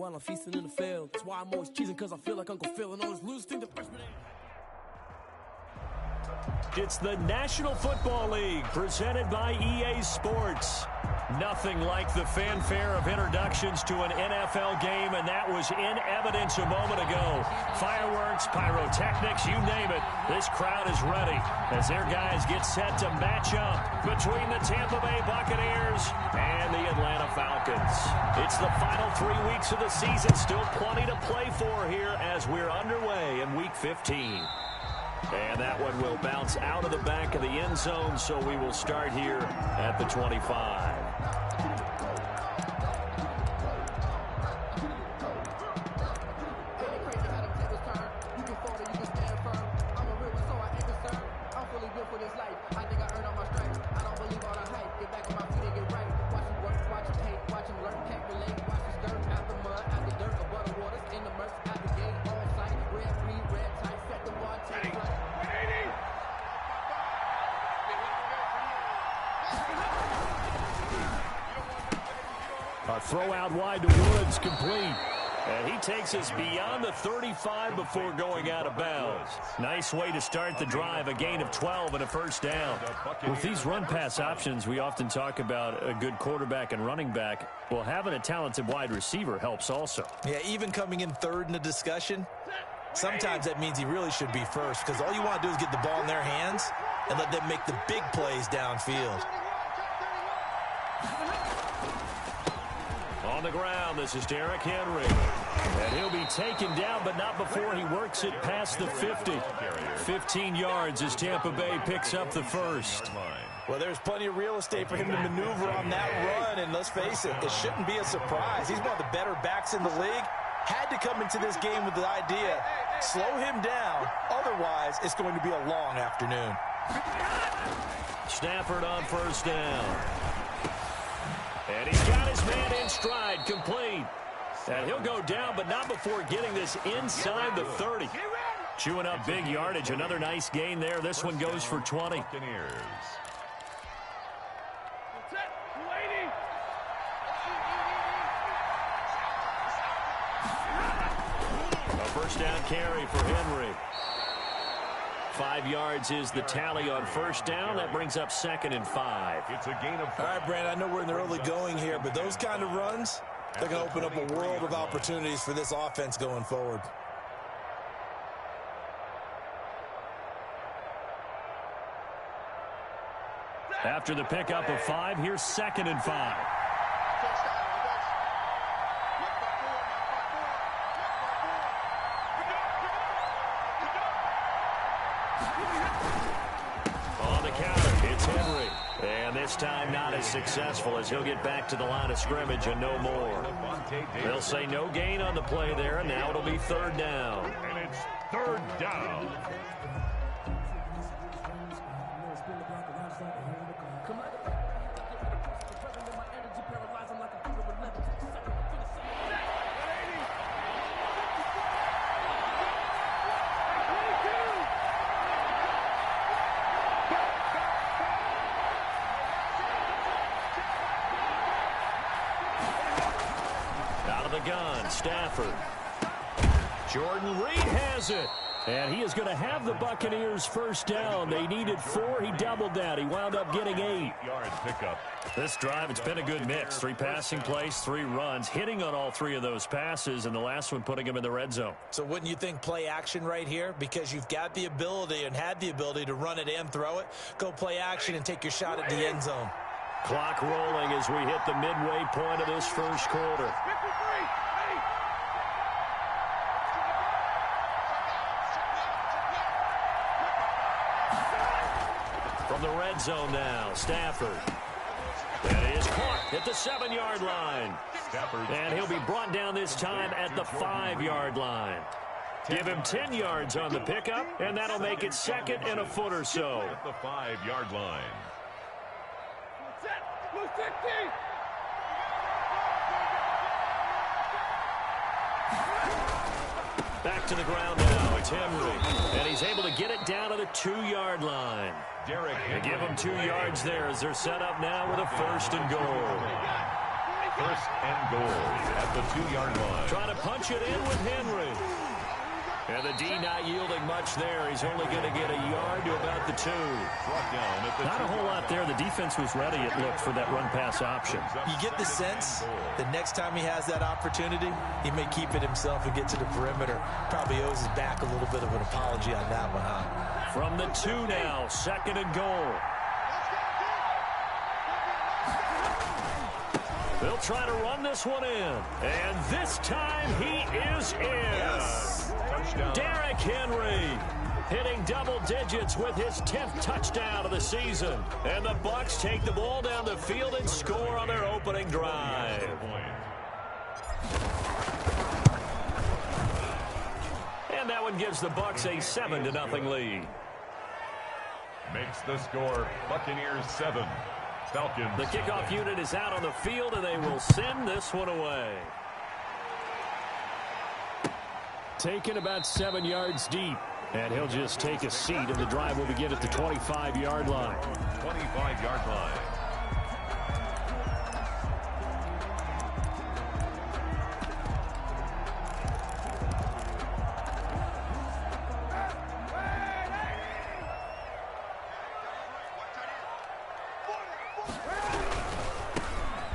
while I'm feasting in the field. That's why I'm always cheesing, cause I feel like Uncle Phil and all this loose thing the freshman. It's the National Football League presented by EA Sports. Nothing like the fanfare of introductions to an NFL game, and that was in evidence a moment ago. Fireworks, pyrotechnics, you name it. This crowd is ready as their guys get set to match up between the Tampa Bay Buccaneers and the Atlanta Falcons. It's the final 3 weeks of the season. Still plenty to play for here as we're underway in Week 15. And that one will bounce out of the back of the end zone, so we will start here at the 25. A throw out wide to Woods, complete. And he takes us beyond the 35 before going out of bounds. Nice way to start the drive, a gain of 12 and a first down. With these run-pass options, we often talk about a good quarterback and running back. Well, having a talented wide receiver helps also. Yeah, even coming in third in the discussion, sometimes that means he really should be first, because all you want to do is get the ball in their hands and let them make the big plays downfield. On the ground, this is Derrick Henry. And he'll be taken down, but not before he works it past the 50. 15 yards as Tampa Bay picks up the first. Well, there's plenty of real estate for him to maneuver on that run, and let's face it, it shouldn't be a surprise. He's one of the better backs in the league. Had to come into this game with the idea, slow him down, otherwise it's going to be a long afternoon. Stafford on first down. And he's got his man in stride, complete. And he'll go down, but not before getting this inside the 30. Chewing up big yardage, another nice gain there. This one goes for 20. A first down carry for Henry. 5 yards is the tally on first down. That brings up 2nd and 5. It's a gain of 5. All right, Brandon, I know we're in the early going here, but those kind of runs, they're going to open up a world of opportunities for this offense going forward. After the pickup of 5, here's 2nd and 5. On the counter, it's Henry. And this time not as successful as he'll get back to the line of scrimmage and no more. They'll say no gain on the play there, and now it'll be 3rd down. And it's 3rd down. Gun, Stafford. Jordan Reed has it. And he is going to have the Buccaneers first down. They needed 4. He doubled that. He wound up getting 8. Yard pickup. This drive, it's been a good mix. 3 passing plays, 3 runs, hitting on all 3 of those passes, and the last one putting him in the red zone. So wouldn't you think play action right here? Because you've got the ability and had the ability to run it and throw it. Go play action and take your shot at the end zone. Clock rolling as we hit the midway point of this first quarter. From the red zone now, Stafford. And it is caught at the 7-yard line. And he'll be brought down this time at the 5-yard line. Give him 10 yards on the pickup, and that'll make it 2nd and a foot or so. At the 5-yard line. Back to the ground now. It's Henry. And he's able to get it down to the 2-yard line. They give him 2 yards there as they're set up now with a 1st and goal. First and goal at the 2-yard line. Trying to punch it in with Henry. And the D not yielding much there. He's only going to get a yard to about the 2. Not a whole lot there. The defense was ready, it looked, for that run-pass option. You get the sense that next time he has that opportunity, he may keep it himself and get to the perimeter. Probably owes his back a little bit of an apology on that one, huh? From the 2 now, second and goal. They'll try to run this one in. And this time he is in. Yes. Derrick Henry hitting double digits with his 10th touchdown of the season. And the Bucs take the ball down the field and score on their opening drive. And that one gives the Bucs a 7-0 lead. Makes the score Buccaneers 7. Falcons. The kickoff unit is out on the field, and they will send this one away. Taken about 7 yards deep. And he'll just take a seat, and the drive will begin at the 25-yard line. 25-yard line.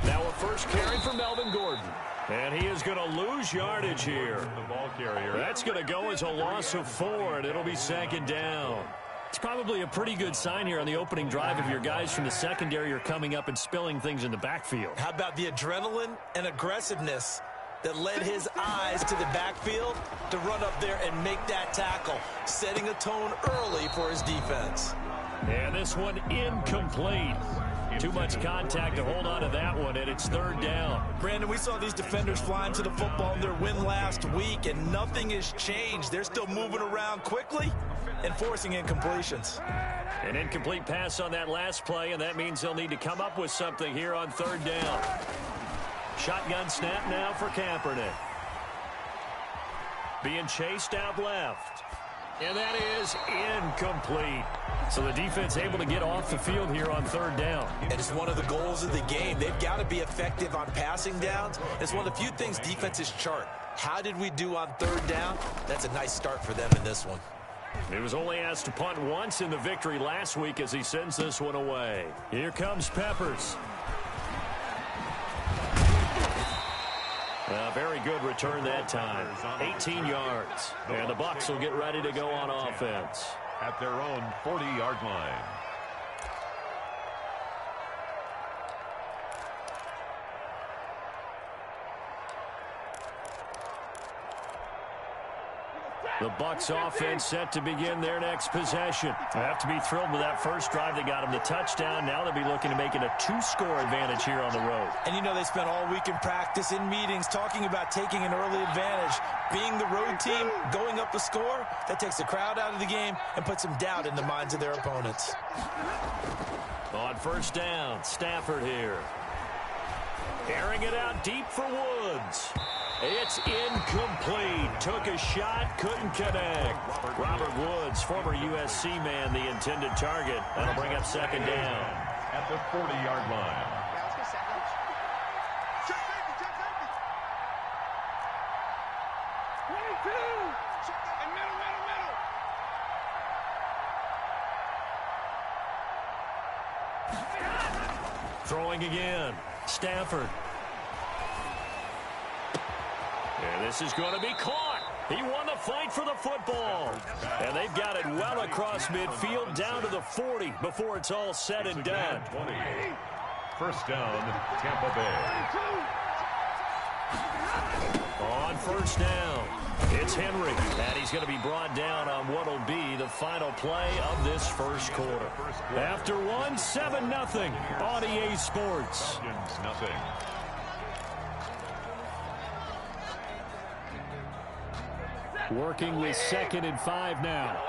Now a first carry for Melvin Gordon. And he is going to lose yardage here. The ball carrier. That's going to go as a loss of 4, and it'll be second down. It's probably a pretty good sign here on the opening drive if your guys from the secondary are coming up and spilling things in the backfield. How about the adrenaline and aggressiveness that led his eyes to the backfield to run up there and make that tackle, setting a tone early for his defense. And this one incomplete. Too much contact to hold on to that one, and it's third down. Brandon, we saw these defenders flying to the football in their win last week, and nothing has changed. They're still moving around quickly and forcing incompletions. An incomplete pass on that last play, and that means they'll need to come up with something here on third down. Shotgun snap now for Kaepernick. Being chased out left. And that is incomplete. So the defense able to get off the field here on third down. And it's one of the goals of the game. They've got to be effective on passing downs. It's one of the few things defenses chart. How did we do on third down? That's a nice start for them in this one. He was only asked to punt once in the victory last week as he sends this one away. Here comes Peppers. A very good return that time. 18 yards. And the Bucs will get ready to go on offense. At their own 40-yard line. The Bucs offense set to begin their next possession. They have to be thrilled with that first drive. They got them the touchdown. Now they'll be looking to make it a 2-score advantage here on the road. And you know they spent all week in practice, in meetings, talking about taking an early advantage. Being the road team, going up a score, that takes the crowd out of the game and puts some doubt in the minds of their opponents. On first down, Stafford here. Airing it out deep for Woods. It's incomplete. Took a shot, couldn't connect. Robert Woods, former USC man, the intended target. That'll bring up second down. At the 40-yard line. Throwing again. Stafford. And this is going to be caught. He won the fight for the football. And they've got it well across midfield down to the 40 before it's all said and done. 20. First down, Tampa Bay. On first down, it's Henry. And he's going to be brought down on what will be the final play of this first quarter. After one, 7-0 on EA Sports. Nothing. Working with 2nd and 5 now.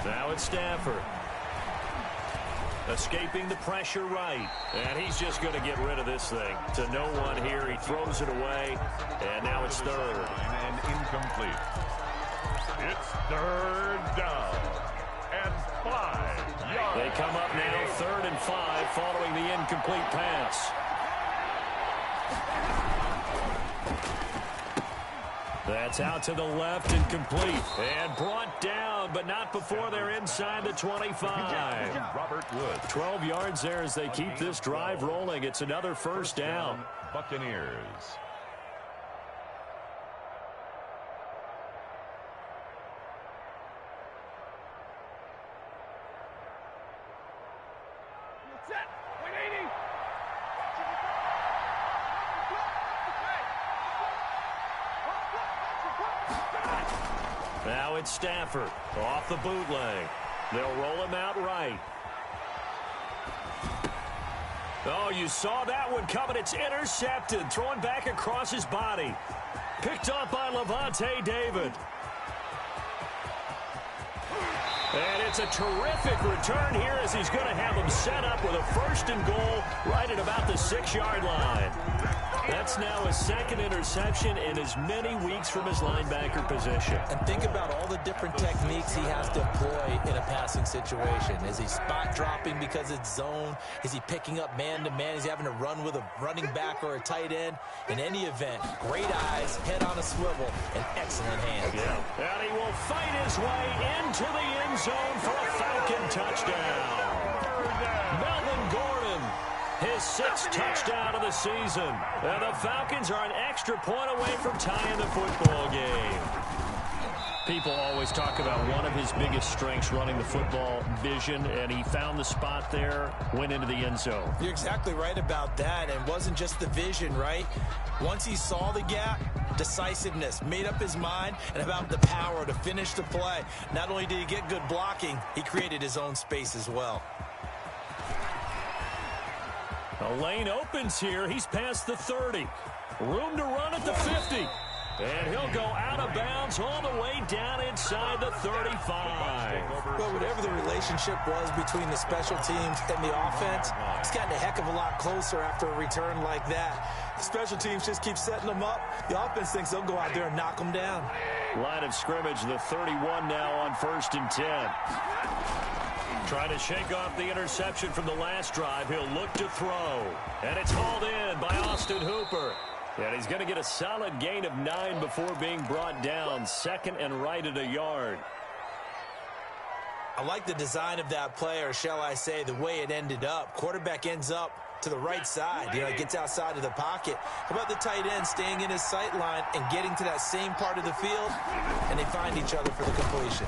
Now it's Stafford. Escaping the pressure right. And he's just going to get rid of this thing. To no one here. He throws it away. And now it's third. And incomplete. It's third down. And 5 yards. They come up now 3rd and 5 following the incomplete pass. That's out to the left and complete. And brought down, but not before they're inside the 25. Robert Woods. 12 yards there as they keep this drive rolling. It's another first down. Buccaneers. Now it's Stafford off the bootleg. They'll roll him out right. Oh, you saw that one coming. It's intercepted. Thrown back across his body. Picked up by Levante David. And it's a terrific return here as he's going to have him set up with a 1st and goal right at about the 6-yard line. That's now his 2nd interception in as many weeks from his linebacker position. And think about all the different techniques he has to employ in a passing situation. Is he spot dropping because it's zone? Is he picking up man-to-man? Is he having to run with a running back or a tight end? In any event, great eyes, head on a swivel, and excellent hands. Yeah. And he will fight his way into the end zone for a Falcon touchdown. Melvin Gordon, his 6th touchdown of the season. And the Falcons are an extra point away from tying the football game. People always talk about one of his biggest strengths running the football, vision, and he found the spot there, went into the end zone. You're exactly right about that. And it wasn't just the vision, right? Once he saw the gap, decisiveness, made up his mind, and about the power to finish the play. Not only did he get good blocking, he created his own space as well. The lane opens here. He's past the 30. Room to run at the 50. And he'll go out of bounds all the way down inside the 35. Well, whatever the relationship was between the special teams and the offense, it's gotten a heck of a lot closer after a return like that. The special teams just keep setting them up. The offense thinks they'll go out there and knock them down. Line of scrimmage, the 31 now on 1st and 10. Trying to shake off the interception from the last drive. He'll look to throw. And it's hauled in by Austin Hooper. And he's going to get a solid gain of 9 before being brought down. 2nd and right at a yard. I like the design of that play, or shall I say the way it ended up. Quarterback ends up to the right side. You know, he gets outside of the pocket. How about the tight end staying in his sight line and getting to that same part of the field? And they find each other for the completion.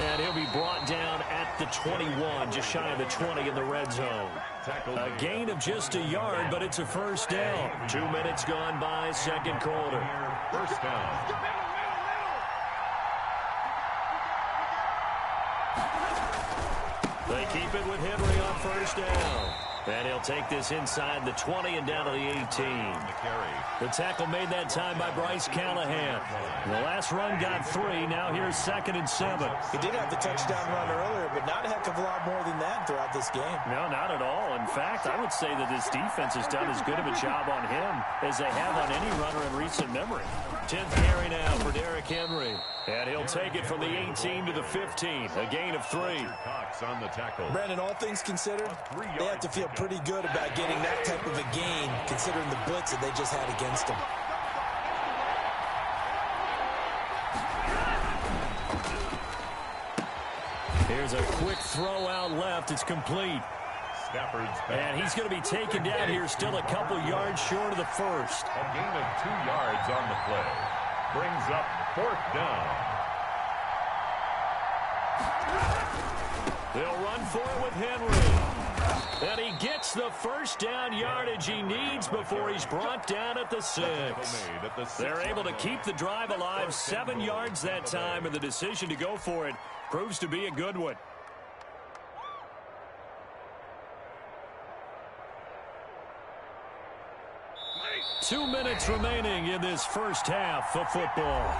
And he'll be brought down at the 21, just shy of the 20 in the red zone. A gain of just a yard, but it's a first down. 2 minutes gone by, 2nd quarter. First down. They keep it with Henry on first down. And he'll take this inside the 20 and down to the 18. The tackle made that time by Bryce Callahan. The last run got 3. Now here's 2nd and 7. He did have the touchdown run earlier, but not a heck of a lot more than that throughout this game. No, not at all. In fact, I would say that this defense has done as good of a job on him as they have on any runner in recent memory. 10th carry now for Derrick Henry. And he'll take it from the 18 to the 15. A gain of 3. On the tackle. Brandon, all things considered, they have to feel pretty good about getting that type of a gain, considering the blitz that they just had against them. Here's a quick throw out left. It's complete. Stafford's back. And he's going to be taken down here, still a couple yards short of the first. A gain of 2 yards on the play. Brings up 4th down. They'll run for it with Henry. And he gets the first down yardage he needs before he's brought down at the 6. They're able to keep the drive alive, 7 yards that time, and the decision to go for it proves to be a good one. Two minutes remaining in this first half of football.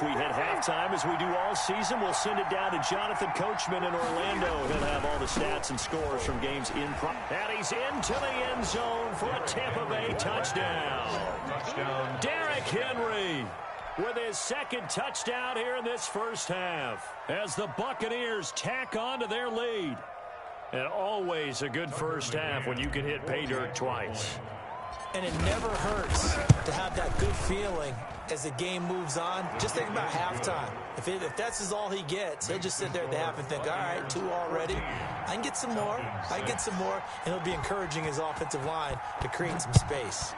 once we hit halftime, as we do all season, we'll send it down to Jonathan Coachman in Orlando. He'll have all the stats and scores from games in and he's into the end zone for a Tampa Bay touchdown. Derrick Henry with his second touchdown here in this first half, as the Buccaneers tack on to their lead. And always a good first half when you can hit pay dirt twice. And it never hurts to have that good feeling as the game moves on. Just think about halftime. If that's all he gets, he'll just sit there at the half and think, all right, 2 already. I can get some more. I can get some more. And he'll be encouraging his offensive line to create some space.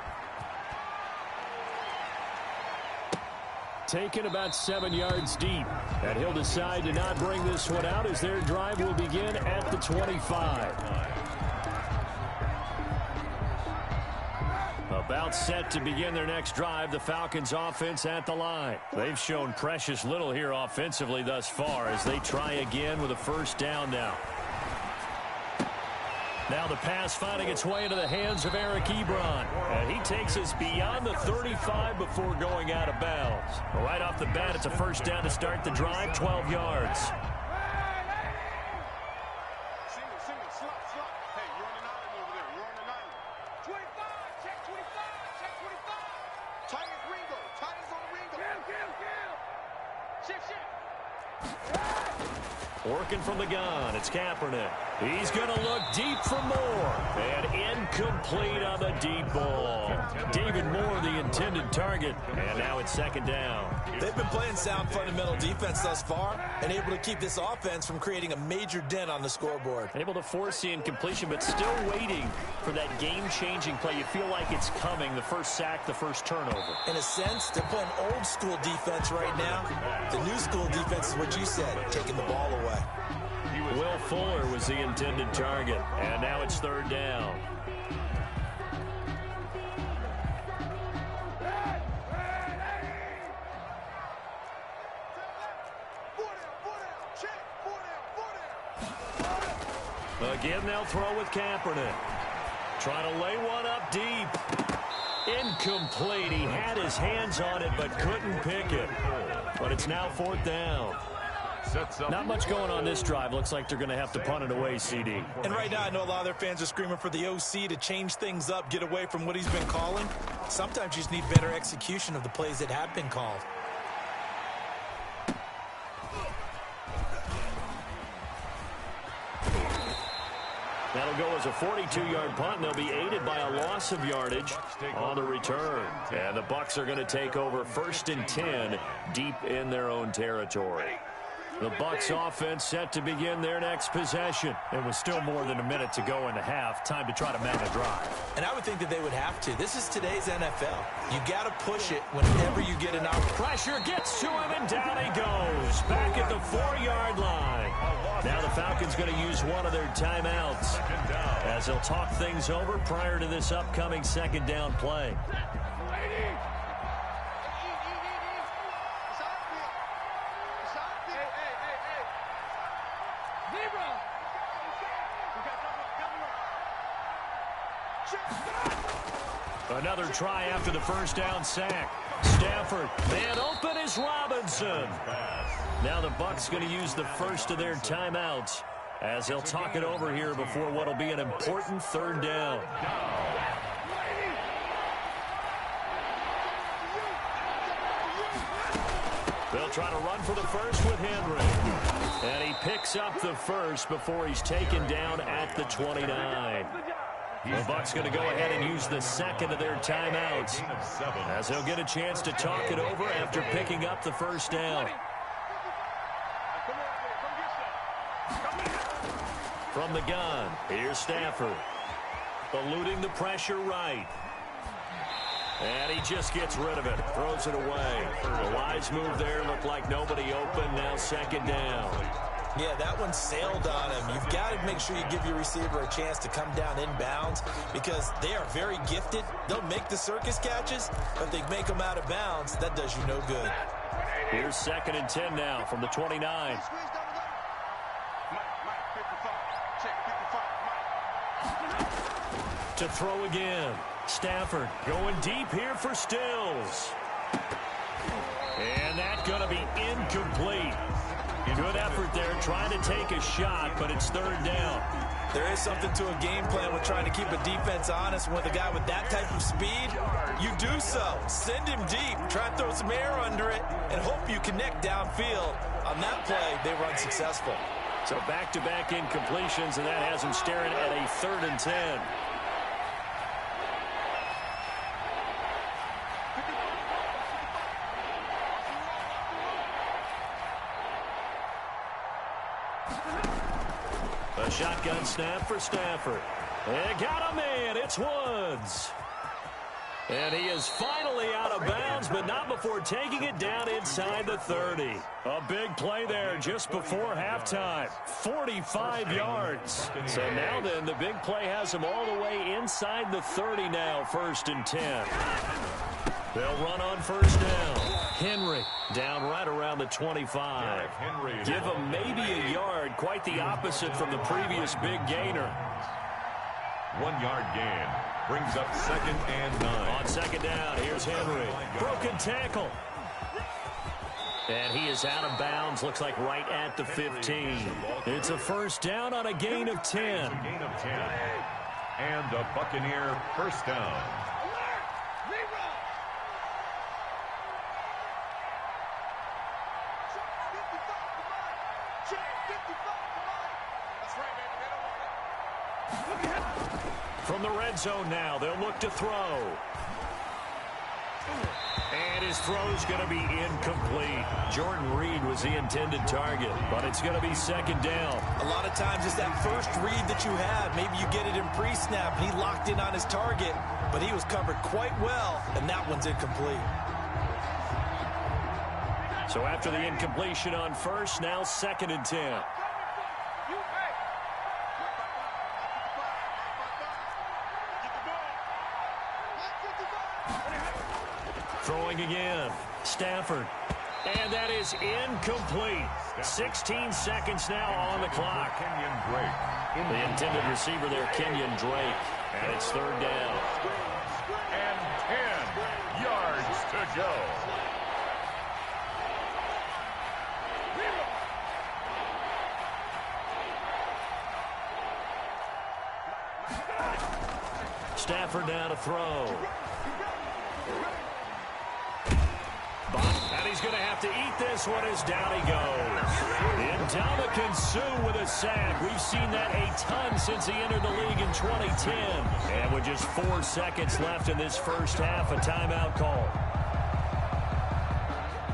Taken about 7 yards deep. And he'll decide to not bring this one out as their drive will begin at the 25. About set to begin their next drive, the Falcons offense at the line. They've shown precious little here offensively thus far as they try again with a first down now. Now the pass finding its way into the hands of Eric Ebron. And he takes us beyond the 35 before going out of bounds. Right off the bat, it's a first down to start the drive, 12 yards. Working from the gun, it's Kaepernick. He's going to look deep for Moore. And incomplete on the deep ball. David Moore, the intended target. And now it's second down. They've been playing sound fundamental defense thus far and able to keep this offense from creating a major dent on the scoreboard. Able to force the incompletion, but still waiting for that game-changing play. You feel like it's coming, the first sack, the first turnover. In a sense, they're playing old-school defense right now. The new-school defense is what you said, taking the ball away. Will Fuller was the intended target, and now it's third down. Again, they'll throw with Kaepernick. Trying to lay one up deep. Incomplete. He had his hands on it, but couldn't pick it. But it's now fourth down. Not much going on this drive. Looks like they're going to have to punt it away, CD. And right now, I know a lot of their fans are screaming for the OC to change things up, get away from what he's been calling. Sometimes you just need better execution of the plays that have been called. That'll go as a 42-yard punt, and they'll be aided by a loss of yardage on the return. And the Bucs are going to take over 1st and 10 deep in their own territory. The Bucs offense set to begin their next possession. And with still more than a minute to go in the half, time to try to mount a drive. And I would think that they would have to. This is today's NFL. You got to push it whenever you get an opportunity. Pressure gets to him, and down he goes. Back at the 4-yard line. Now the Falcons going to use one of their timeouts as they'll talk things over prior to this upcoming second down play. Another try after the first down sack. Stafford, man open is Robinson. Now the Bucs going to use the first of their timeouts as they'll talk it over here before what will be an important third down. They'll try to run for the first with Henry. And he picks up the first before he's taken down at the 29. The Bucs going to go ahead and use the second of their timeouts as they'll get a chance to talk it over after picking up the first down. From the gun, here's Stafford. Eluding the pressure right. And he just gets rid of it. Throws it away. A wise move there. Looked like nobody open. Now second down. Yeah, that one sailed on him. You've got to make sure you give your receiver a chance to come down inbounds because they are very gifted. They'll make the circus catches, but if they make them out of bounds, that does you no good. Here's 2nd and 10 now from the 29. To throw again. Stafford going deep here for Stills. And that's going to be incomplete. Good effort there trying to take a shot, but it's third down. There is something to a game plan with trying to keep a defense honest. With a guy with that type of speed, you do so. Send him deep. Try and throw some air under it and hope you connect downfield. On that play, they were unsuccessful. So back-to-back incompletions, and that has him staring at a 3rd and 10. A shotgun snap for Stafford. And got him in. It's Woods. And he is finally out of bounds, but not before taking it down inside the 30. A big play there just before halftime. 45 yards. So now then, the big play has him all the way inside the 30 now, 1st and 10. They'll run on 1st down. Henry down right around the 25. Give him maybe a yard, quite the opposite from the previous big gainer. 1-yard gain. Brings up 2nd and 9. On 2nd down, here's Henry. Broken tackle. And he is out of bounds, looks like right at the 15. It's a 1st down on a gain of 10. Gain of 10. And a Buccaneer 1st down. From the red zone now, they'll look to throw. And his throw's going to be incomplete. Jordan Reed was the intended target, but it's going to be 2nd down. A lot of times it's that first read that you have. Maybe you get it in pre-snap, and he locked in on his target, but he was covered quite well, and that one's incomplete. So after the incompletion on 1st, now 2nd and 10. Throwing again. Stafford. And that is incomplete. 16 seconds now on the clock. Kenyon Drake. The intended receiver there, Kenyon Drake. And it's 3rd down. And 10 yards to go. Stafford now to throw. And he's going to have to eat this one as down he goes. Ndamukong Suh with a sack. We've seen that a ton since he entered the league in 2010. And with just 4 seconds left in this 1st half, a timeout call.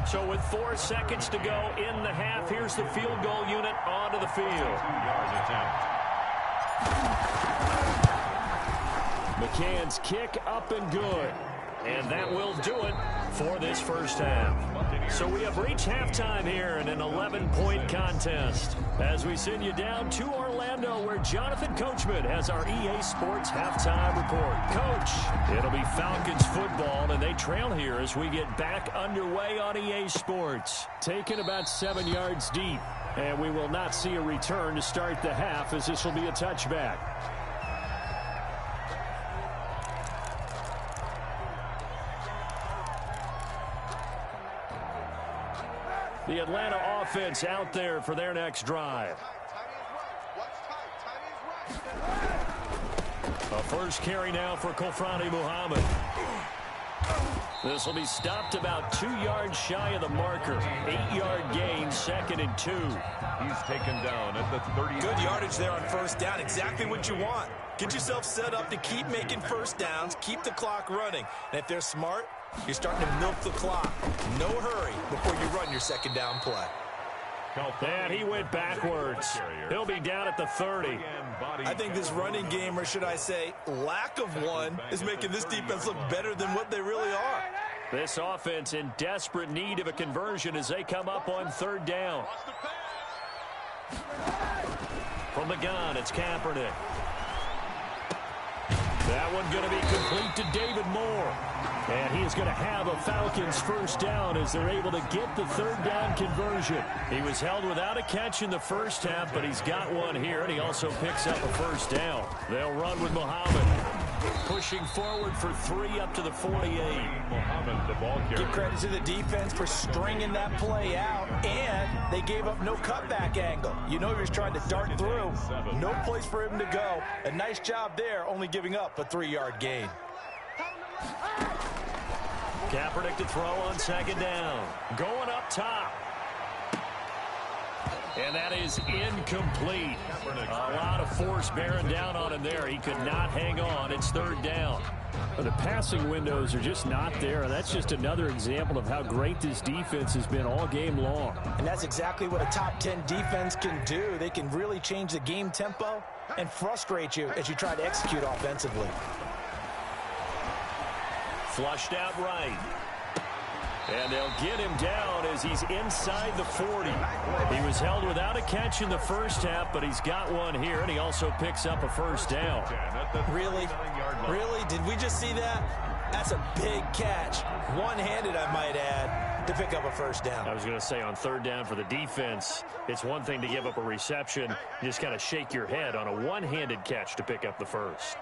So with 4 seconds to go in the half, here's the field goal unit onto the field. 2-yard attempt. McCann's kick up and good. And that will do it for this 1st half. So we have reached halftime here in an 11-point contest. As we send you down to Orlando, where Jonathan Coachman has our EA Sports halftime report. Coach, it'll be Falcons football, and they trail here as we get back underway on EA Sports. Taken about 7 yards deep, and we will not see a return to start the half, as this will be a touchback. The Atlanta offense out there for their next drive. A 1st carry now for Kofrani Muhammad. This will be stopped about 2 yards shy of the marker. 8-yard gain, 2nd and 2. He's taken down at the 30. Good yardage there on 1st down. Exactly what you want. Get yourself set up to keep making 1st downs, keep the clock running. And if they're smart, you're starting to milk the clock. No hurry before you run your 2nd down play. And he went backwards. He'll be down at the 30. I think this running game, or should I say lack of one, is making this defense look better than what they really are. This offense in desperate need of a conversion as they come up on 3rd down. From the gun, it's Kaepernick. That one going to be complete to David Moore. And he is going to have a Falcons 1st down as they're able to get the 3rd down conversion. He was held without a catch in the 1st half, but he's got one here, and he also picks up a 1st down. They'll run with Muhammad. Pushing forward for 3 up to the 48. Muhammad, the ball carrier. Give credit to the defense for stringing that play out, and they gave up no cutback angle. You know he was trying to dart through. No place for him to go. A nice job there, only giving up a 3-yard gain. Kaepernick to throw on second down. Going up top. And that is incomplete. A lot of force bearing down on him there. He could not hang on. It's third down. The passing windows are just not there. That's just another example of how great this defense has been all game long. And that's exactly what a top 10 defense can do. They can really change the game tempo and frustrate you as you try to execute offensively. Flushed out right. And they'll get him down as he's inside the 40. He was held without a catch in the first half, but he's got one here, and he also picks up a first down. Really? Really? Did we just see that? That's a big catch. One-handed, I might add, to pick up a first down. I was going to say, on third down for the defense, it's one thing to give up a reception. You just got to shake your head on a one-handed catch to pick up the first.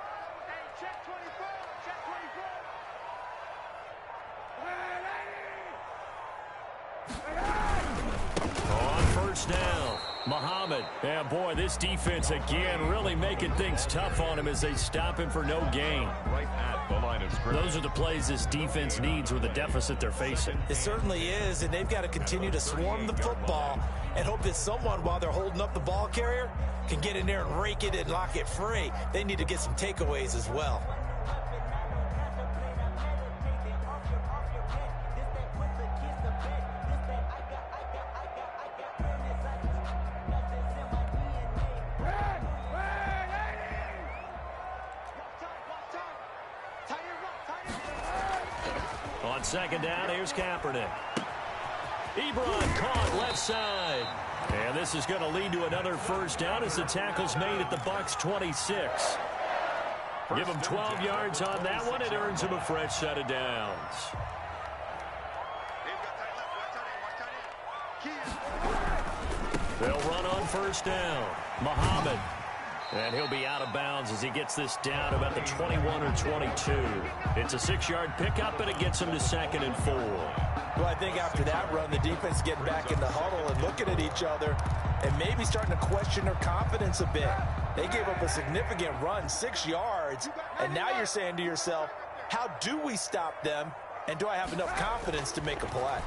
Down. Muhammad. And boy, this defense again really making things tough on him as they stop him for no gain. Right at the line of scrimmage. Those are the plays this defense needs with the deficit they're facing. It certainly is, and they've got to continue to swarm the football and hope that someone, while they're holding up the ball carrier, can get in there and rake it and lock it free. They need to get some takeaways as well. Second down, here's Kaepernick. Ebron caught left side. And this is going to lead to another first down as the tackle's made at the Bucs 26. Give him 12 yards on that one. It earns him a fresh set of downs. They'll run on first down. Muhammad. And he'll be out of bounds as he gets this down about the 21 or 22. It's a 6-yard pickup, and it gets him to 2nd and 4. Well, I think after that run, the defense getting back in the huddle and looking at each other and maybe starting to question their confidence a bit. They gave up a significant run, 6 yards, and now you're saying to yourself, how do we stop them, and do I have enough confidence to make a play?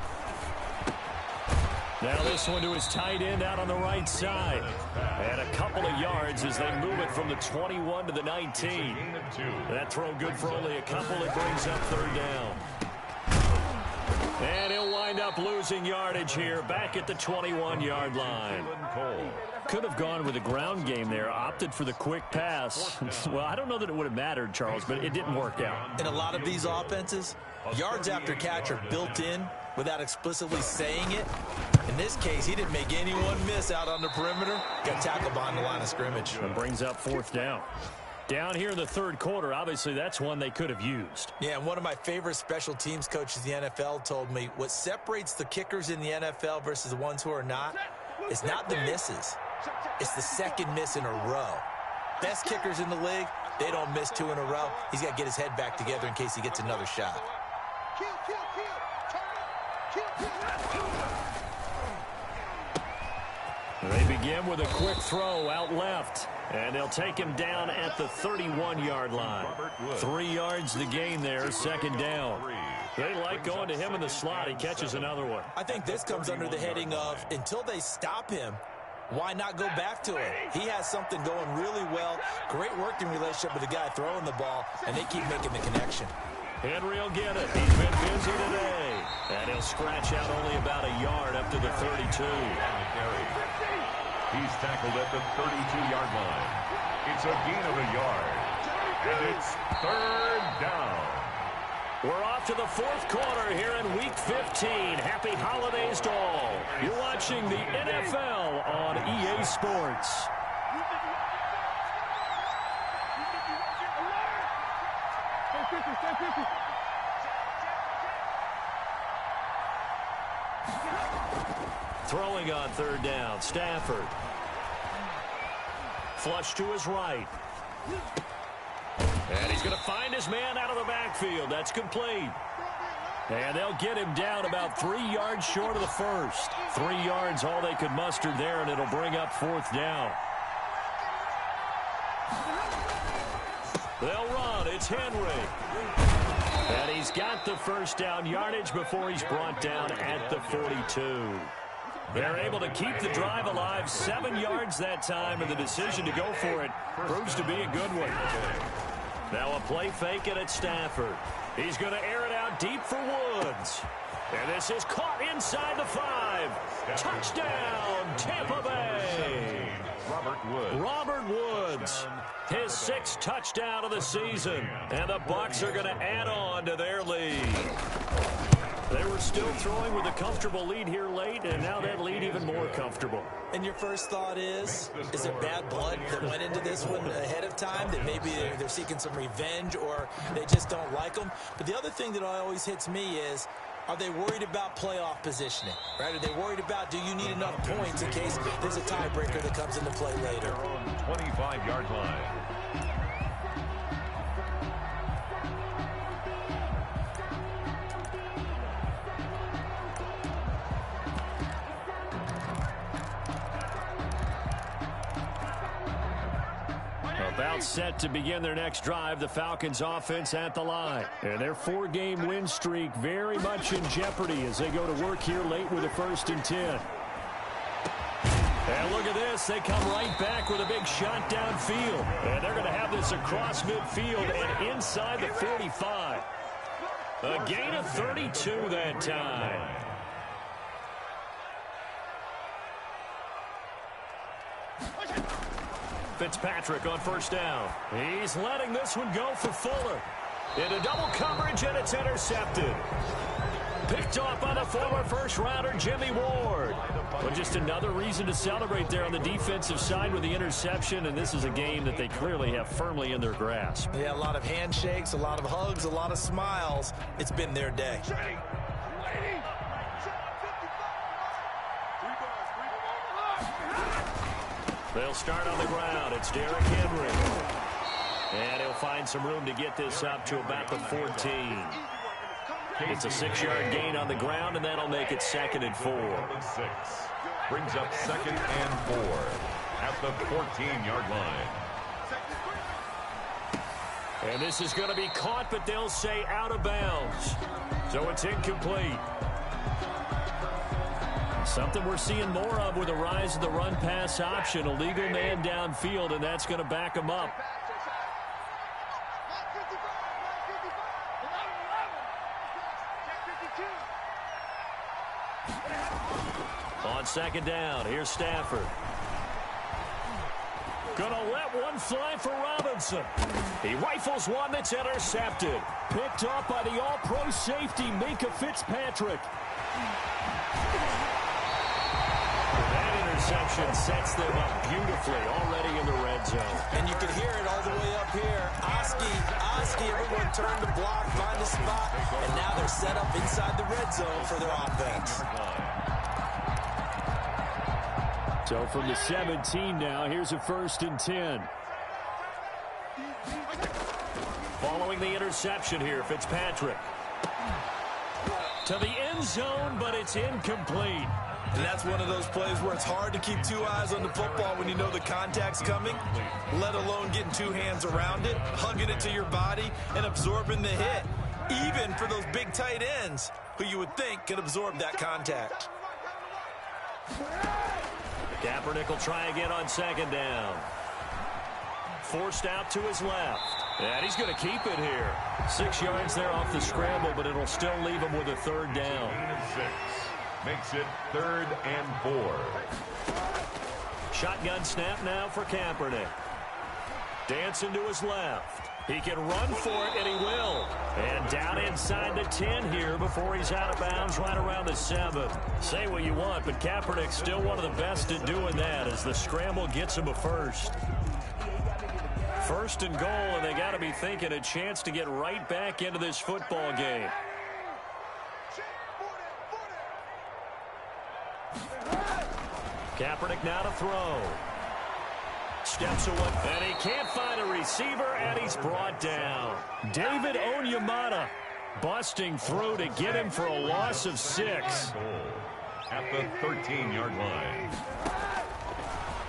Now this one to his tight end out on the right side. And a couple of yards as they move it from the 21 to the 19. That throw good for only a couple. It brings up third down. And he'll wind up losing yardage here back at the 21-yard line. Could have gone with a ground game there, opted for the quick pass. Well, I don't know that it would have mattered, Charles, but it didn't work out. In a lot of these offenses, yards after catch are built in without explicitly saying it. In this case, he didn't make anyone miss out on the perimeter. Got tackled behind the line of scrimmage. And brings up fourth down. Down here in the third quarter, obviously that's one they could have used. Yeah, and one of my favorite special teams coaches in the NFL told me what separates the kickers in the NFL versus the ones who are not is not the misses. It's the second miss in a row. Best kickers in the league, they don't miss 2 in a row. He's got to get his head back together in case he gets another shot. They begin with a quick throw out left. And they'll take him down at the 31-yard line. 3 yards the gain there, second down. They like going to him in the slot. He catches another one. I think this comes under the heading of, until they stop him, why not go back to it? He has something going really well. Great working relationship with the guy throwing the ball, and they keep making the connection. Henry will get it. He's been busy today. And he'll scratch out only about a yard up to the 32. He's tackled at the 32-yard line. It's a gain of a yard. And it's third down. We're off to the fourth quarter here in Week 15. Happy holidays to all. You're watching the NFL on EA Sports. Throwing on third down, Stafford. Flush to his right. And he's going to find his man out of the backfield. That's complete. And they'll get him down about 3 yards short of the first. 3 yards, all they could muster there, and it'll bring up 4th down. They'll run. It's Henry. And he's got the first down yardage before he's brought down at the 42. They're able to keep the drive alive, 7 yards that time, and the decision to go for it proves to be a good one. Now a play fake it at Stafford. He's going to air it out deep for Woods. And this is caught inside the 5. Touchdown, Tampa Bay. Robert Woods, his 6th touchdown of the season. And the Bucs are going to add on to their lead. They were still throwing with a comfortable lead here late, and now that lead even more comfortable. And your first thought is it bad blood that went into this one ahead of time, that maybe they're seeking some revenge or they just don't like them? But the other thing that always hits me is, are they worried about playoff positioning, right? Are they worried about, do you need enough points in case there's a tiebreaker that comes into play later? On the 25-yard line. About set to begin their next drive, the Falcons offense at the line. And their 4-game win streak very much in jeopardy as they go to work here late with a 1st and 10. And look at this. They come right back with a big shot downfield. And they're going to have this across midfield and inside the 45. A gain of 32 that time. Fitzpatrick on 1st down. He's letting this one go for Fuller. Into double coverage, and it's intercepted. Picked off by the former first-rounder, Jimmy Ward. But just another reason to celebrate there on the defensive side with the interception, and this is a game that they clearly have firmly in their grasp. Yeah, a lot of handshakes, a lot of hugs, a lot of smiles. It's been their day. They'll start on the ground. It's Derrick Henry. And he'll find some room to get this up to about the 14. It's a 6-yard gain on the ground, and that'll make it 2nd and 4. Brings up 2nd and 4 at the 14-yard line. And this is going to be caught, but they'll say out of bounds. So it's incomplete. Something we're seeing more of with the rise of the run-pass option. A legal man downfield, and that's going to back him up. On 2nd down, here's Stafford. Gonna let one fly for Robinson. He rifles one that's intercepted. Picked up by the all-pro safety, Minkah Fitzpatrick. Interception sets them up beautifully already in the red zone. And you can hear it all the way up here. Oski, everyone turned the block, find a spot, and now they're set up inside the red zone for their offense. So from the 17 now, here's a 1st and 10. Following the interception here, Fitzpatrick. To the end zone, but it's incomplete. And that's one of those plays where it's hard to keep 2 eyes on the football when you know the contact's coming, let alone getting 2 hands around it, hugging it to your body, and absorbing the hit, even for those big tight ends who you would think can absorb that contact. Kaepernick will try again on 2nd down. Forced out to his left. And he's going to keep it here. 6 yards there off the scramble, but it'll still leave him with a 3rd down. Makes it 3rd and 4. Shotgun snap now for Kaepernick. Dancing to his left. He can run for it, and he will. And down inside the 10 here before he's out of bounds right around the 7. Say what you want, but Kaepernick's still one of the best at doing that as the scramble gets him a 1st. 1st and goal, and they got to be thinking a chance to get right back into this football game. Kaepernick now to throw. steps away. And he can't find a receiver, and he's brought down. David Onyemata busting through to get him for a loss of 6. At the 13-yard line.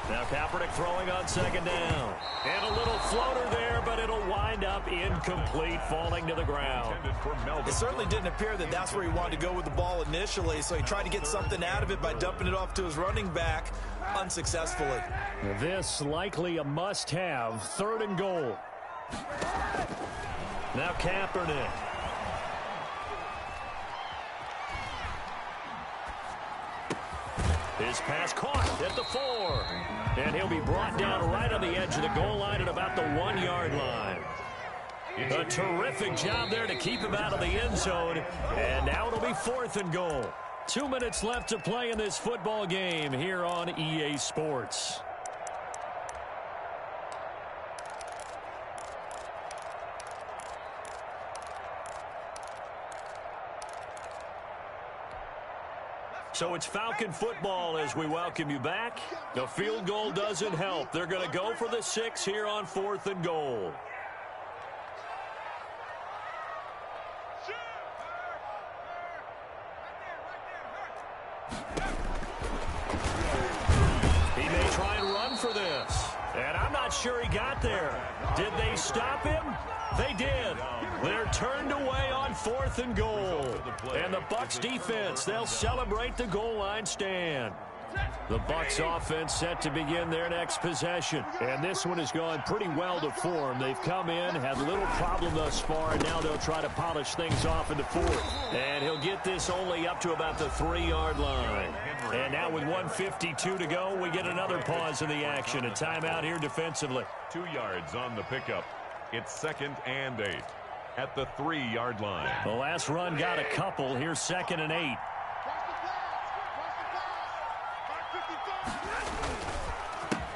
Now Kaepernick throwing on second down. And a little floater there, but it'll wind up incomplete, falling to the ground. It certainly didn't appear that that's where he wanted to go with the ball initially, so he tried to get something out of it by dumping it off to his running back unsuccessfully. This likely a must-have, 3rd and goal. Now Kaepernick. His pass caught at the 4. And he'll be brought down right on the edge of the goal line at about the 1-yard line. A terrific job there to keep him out of the end zone. And now it'll be 4th and goal. 2 minutes left to play in this football game here on EA Sports. So it's Falcon football as we welcome you back. The field goal doesn't help. They're going to go for the 6 here on 4th and goal. He may try and run for this. And I'm not sure he got there. Did they stop him? They did. They're turned away on 4th and goal. And the Bucs defense, they'll celebrate the goal line stand. The Bucs offense set to begin their next possession. And this one has gone pretty well to form. They've come in, had little problem thus far, and now they'll try to polish things off in the 4th. And he'll get this only up to about the 3-yard line. And now with 1:52 to go, we get another pause in the action. A timeout here defensively. 2 yards on the pickup. It's 2nd and 8 at the 3-yard line. The last run got a couple. Here's 2nd and 8.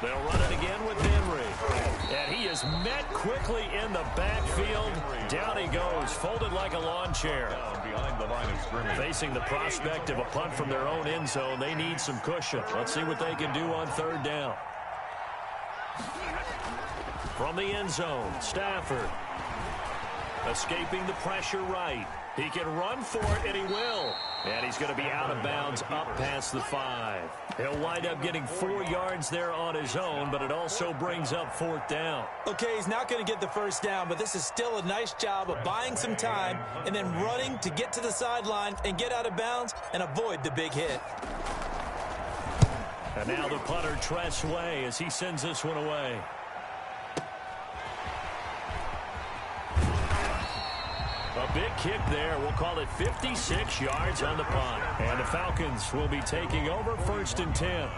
They'll run it again with Henry. And he is met quickly in the backfield. Down he goes, folded like a lawn chair. Behind the line of scrimmage. Facing the prospect of a punt from their own end zone, they need some cushion. Let's see what they can do on 3rd down. From the end zone, Stafford. Escaping the pressure right. He can run for it, and he will. And he's going to be out of bounds up past the 5. He'll wind up getting 4 yards there on his own, but it also brings up 4th down. Okay, he's not going to get the 1st down, but this is still a nice job of buying some time and then running to get to the sideline and get out of bounds and avoid the big hit. And now the punter treads away as he sends this one away. A big kick there. We'll call it 56 yards on the punt. And the Falcons will be taking over 1st and 10.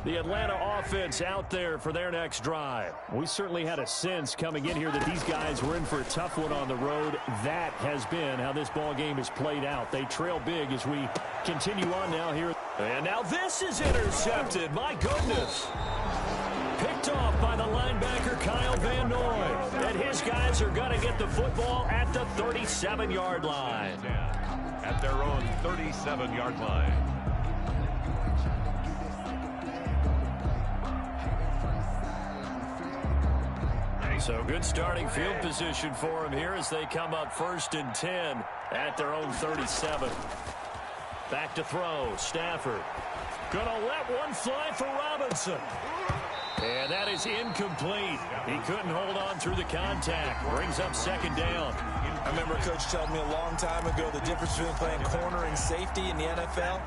The Atlanta offense out there for their next drive. We certainly had a sense coming in here that these guys were in for a tough one on the road. That has been how this ball game has played out. They trail big as we continue on now here. And now this is intercepted. My goodness. Picked off by the linebacker Kyle Van Noy. And his guys are going to get the football at the 37-yard line. At their own 37-yard line. So good starting field position for them here as they come up 1st and 10 at their own 37. Back to throw. Stafford. Gonna let one fly for Robinson. And that is incomplete. He couldn't hold on through the contact. Brings up 2nd down. I remember Coach telling me a long time ago the difference between playing corner and safety in the NFL.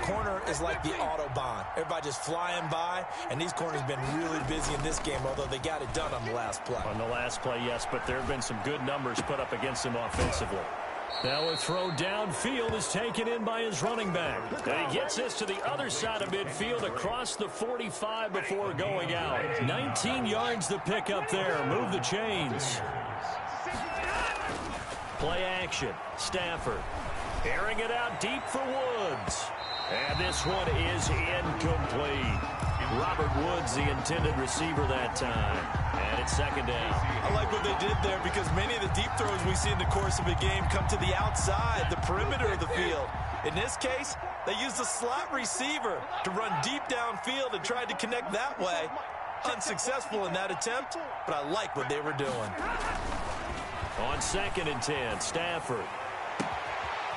Corner is like the Autobahn. Everybody just flying by, and these corners have been really busy in this game, although they got it done on the last play. On the last play, yes, but there have been some good numbers put up against him offensively. Now a throw downfield is taken in by his running back. And he gets this to the other side of midfield across the 45 before going out. 19 yards to pick up there. Move the chains. Play action. Stafford. Airing it out deep for Woods. And this one is incomplete. Robert Woods, the intended receiver that time. And it's second down. I like what they did there because many of the deep throws we see in the course of a game come to the outside, the perimeter of the field. In this case, they used a slot receiver to run deep downfield and tried to connect that way. Unsuccessful in that attempt, but I like what they were doing. On 2nd and 10, Stafford.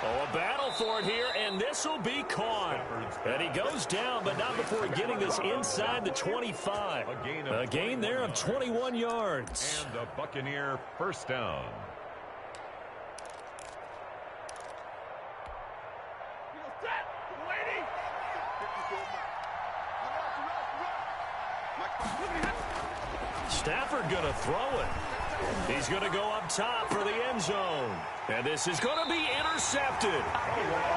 Oh, a battle for it here, and this will be caught. And he goes down, but not before getting this inside the 25. A gain there of 21 yards. And the Buccaneer first down. Stafford going to throw it. He's going to go up top for the end zone. And this is going to be intercepted.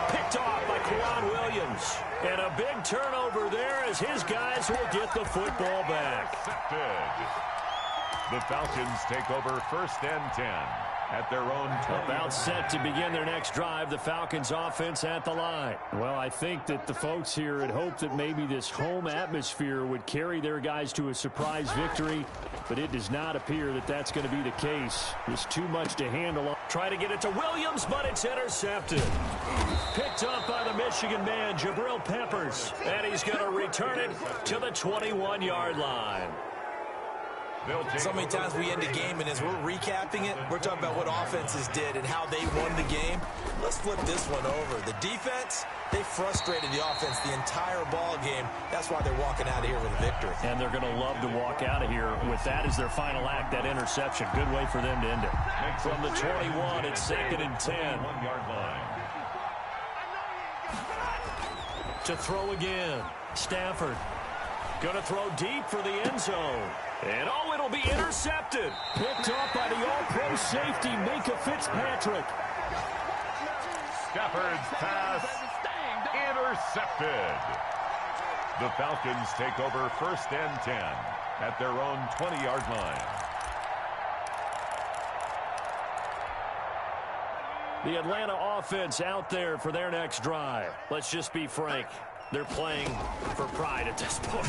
Picked off by Quan Williams. And a big turnover there as his guys will get the football back. The Falcons take over 1st and 10 at their own 20. About set to begin their next drive, the Falcons offense at the line. Well, I think that the folks here had hoped that maybe this home atmosphere would carry their guys to a surprise victory, but it does not appear that that's going to be the case. There's too much to handle. Try to get it to Williams, but it's intercepted. Picked up by the Michigan man, Jabril Peppers. And he's going to return it to the 21-yard line. So many times we end a game, and as we're recapping it, we're talking about what offenses did and how they won the game. Let's flip this one over. The defense, they frustrated the offense the entire ball game. That's why they're walking out of here with a victory. And they're going to love to walk out of here with that as their final act, that interception. Good way for them to end it. From the 21, it's 2nd and 10. 1-yard line. To throw again. Stafford going to throw deep for the end zone. And, oh, it'll be intercepted. Picked up by the all-pro safety, Minka Fitzpatrick. Stafford's pass intercepted. The Falcons take over 1st and 10 at their own 20-yard line. The Atlanta offense out there for their next drive. Let's just be frank. They're playing for pride at this point.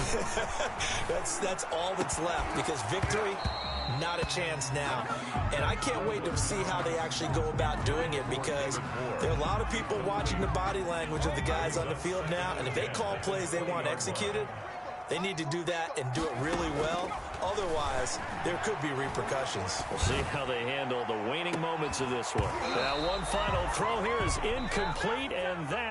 That's all that's left, because victory, not a chance now. And I can't wait to see how they actually go about doing it, because there are a lot of people watching the body language of the guys on the field now, and if they call plays they want executed, they need to do that and do it really well. Otherwise, there could be repercussions. We'll see how they handle the waning moments of this one. Now, one final throw here is incomplete, and that